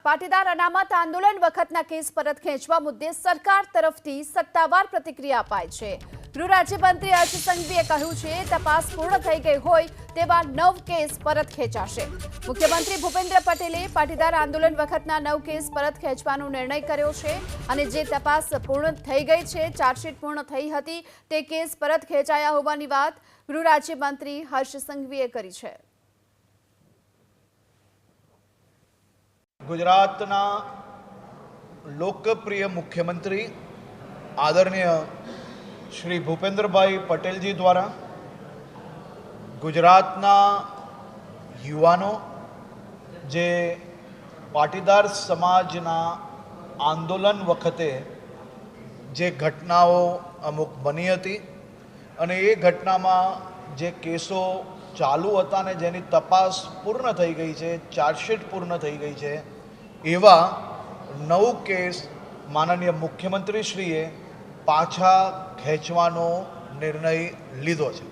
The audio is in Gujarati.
પાટીદાર અનામત આંદોલન વખતના કેસ પરત ખેંચવા મુદ્દે સરકાર તરફથી સત્તાવાર પ્રતિક્રિયા અપાઈ છે। ગૃહ રાજ્યમંત્રી હર્ષ સંઘવીએ કહ્યું છે તપાસ પૂર્ણ થઈ ગઈ હોય તેવા 9 કેસ પરત ખેંચાશે। મુખ્યમંત્રી ભૂપેન્દ્ર પટેલે પાટીદાર આંદોલન વખતના 9 કેસ પરત ખેંચવાનો નિર્ણય કર્યો છે અને જે તપાસ પૂર્ણ થઈ ગઈ છે, ચાર્જશીટ પૂર્ણ થઈ હતી તે કેસ પરત ખેંચાયા હોવાની વાત ગૃહ રાજ્યમંત્રી હર્ષ સંઘવીએ કરી છે। ગુજરાતના લોકપ્રિય મુખ્યમંત્રી આદરણીય શ્રી ભૂપેન્દ્રભાઈ પટેલજી દ્વારા ગુજરાતના યુવાનો જે પાટીદાર સમાજના આંદોલન વખતે જે ઘટનાઓ અમુક બની હતી અને એ ઘટનામાં જે કેસો ચાલુ હતા ને જેની તપાસ પૂર્ણ થઈ ગઈ છે, ચાર્જશીટ પૂર્ણ થઈ ગઈ છે, એવા 9 કેસ માનનીય મુખ્યમંત્રીશ્રીએ પાછા ખેંચવાનો નિર્ણય લીધો છે।